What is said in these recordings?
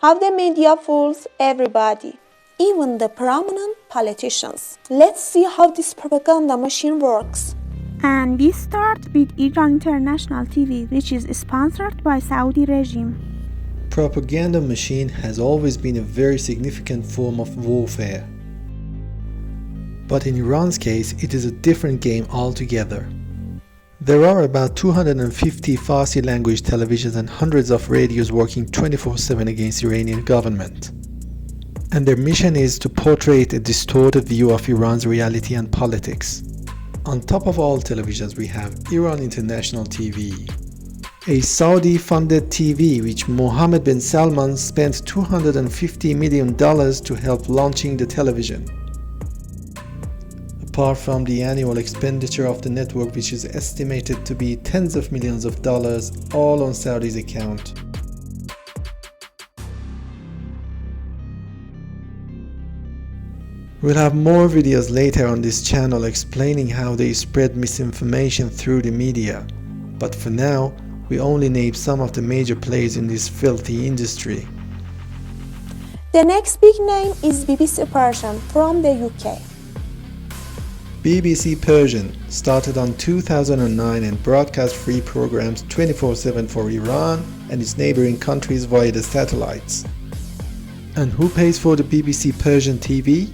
How the media fools everybody, even the prominent politicians. Let's see how this propaganda machine works. And we start with Iran International TV, which is sponsored by Saudi regime. Propaganda machine has always been a very significant form of warfare. But in Iran's case, it is a different game altogether. There are about 250 Farsi language televisions and hundreds of radios working 24/7 against the Iranian government. And their mission is to portray a distorted view of Iran's reality and politics. On top of all televisions, we have Iran International TV, a Saudi-funded TV which Mohammed bin Salman spent $250 million to help launching the television. Apart from the annual expenditure of the network, which is estimated to be tens of millions of dollars, all on Saudi's account. We'll have more videos later on this channel explaining how they spread misinformation through the media, but for now, we only name some of the major players in this filthy industry. The next big name is BBC Persian from the UK. BBC Persian started on 2009 and broadcast free programs 24/7 for Iran and its neighboring countries via the satellites. And who pays for the BBC Persian TV?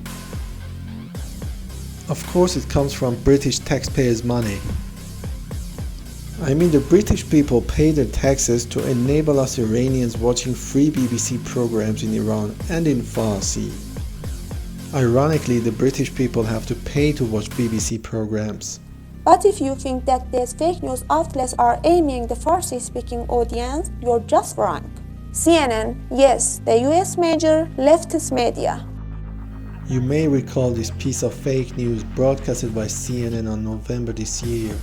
Of course it comes from British taxpayers' money. I mean, the British people pay their taxes to enable us Iranians watching free BBC programs in Iran and in Farsi. Ironically, the British people have to pay to watch BBC programs. But if you think that these fake news outlets are aiming the Farsi-speaking audience, you're just wrong. CNN, yes, the US major leftist media. You may recall this piece of fake news broadcasted by CNN on November this year.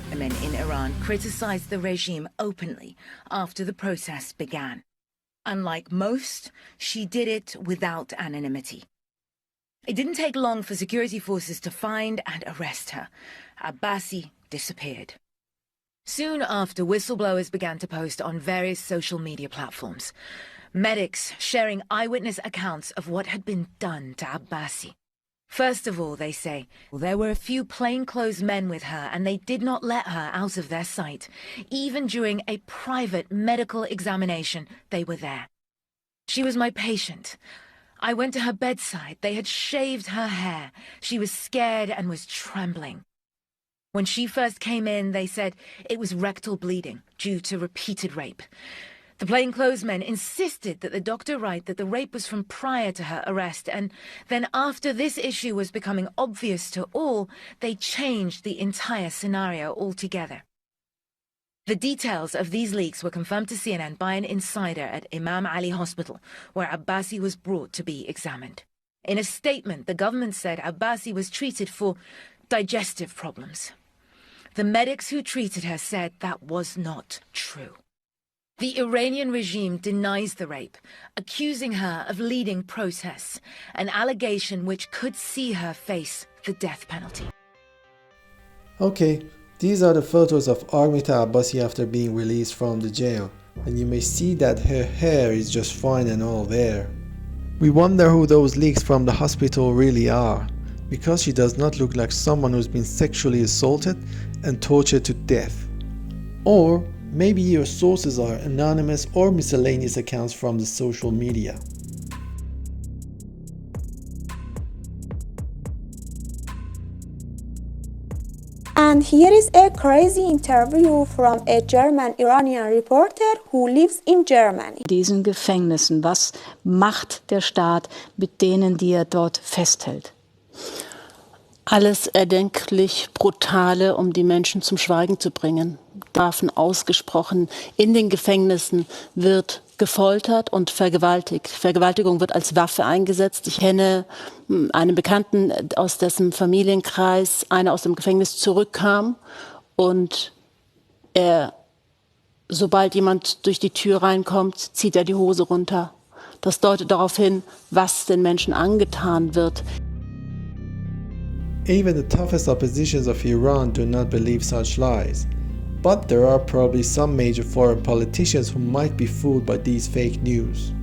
Women in Iran criticized the regime openly after the protests began. Unlike most, she did it without anonymity. It didn't take long for security forces to find and arrest her. Abbasi disappeared. Soon after, whistleblowers began to post on various social media platforms. Medics sharing eyewitness accounts of what had been done to Abbasi. First of all, they say, there were a few plainclothes men with her and they did not let her out of their sight. Even during a private medical examination, they were there. She was my patient. I went to her bedside. They had shaved her hair. She was scared and was trembling. When she first came in, they said it was rectal bleeding due to repeated rape. The plainclothesmen insisted that the doctor write that the rape was from prior to her arrest, and then after this issue was becoming obvious to all, they changed the entire scenario altogether. The details of these leaks were confirmed to CNN by an insider at Imam Ali Hospital, where Abbasi was brought to be examined. In a statement, the government said Abbasi was treated for digestive problems. The medics who treated her said that was not true. The Iranian regime denies the rape, accusing her of leading protests, an allegation which could see her face the death penalty. Okay, these are the photos of Armita Abbasi after being released from the jail, and you may see that her hair is just fine and all there. We wonder who those leaks from the hospital really are, because she does not look like someone who's been sexually assaulted and tortured to death. Or maybe your sources are anonymous or miscellaneous accounts from the social media. And here is a crazy interview from a German-Iranian reporter who lives in Germany. Diesen Gefängnissen, was macht der Staat mit denen, die er dort festhält? Alles erdenklich Brutale, um die Menschen zum Schweigen zu bringen. Strafen ausgesprochen. In den Gefängnissen wird gefoltert und vergewaltigt. Vergewaltigung wird als Waffe eingesetzt. Ich kenne einen Bekannten aus dessen Familienkreis, einer aus dem Gefängnis zurückkam und sobald jemand durch die Tür reinkommt, zieht er die Hose runter. Das deutet darauf hin, was den Menschen angetan wird. Even the toughest oppositions of Iran do not believe such lies. But there are probably some major foreign politicians who might be fooled by these fake news.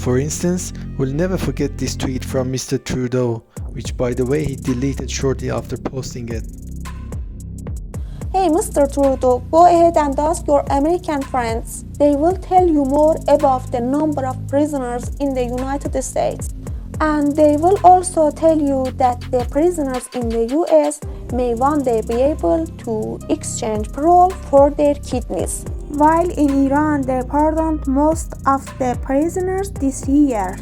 For instance, we'll never forget this tweet from Mr. Trudeau, which by the way he deleted shortly after posting it. Hey Mr. Trudeau, go ahead and ask your American friends. They will tell you more about the number of prisoners in the United States. And they will also tell you that the prisoners in the US may one day be able to exchange parole for their kidneys. While in Iran, they pardoned most of the prisoners this year.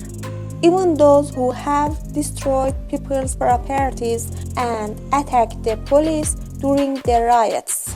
Even those who have destroyed people's properties and attacked the police during the riots.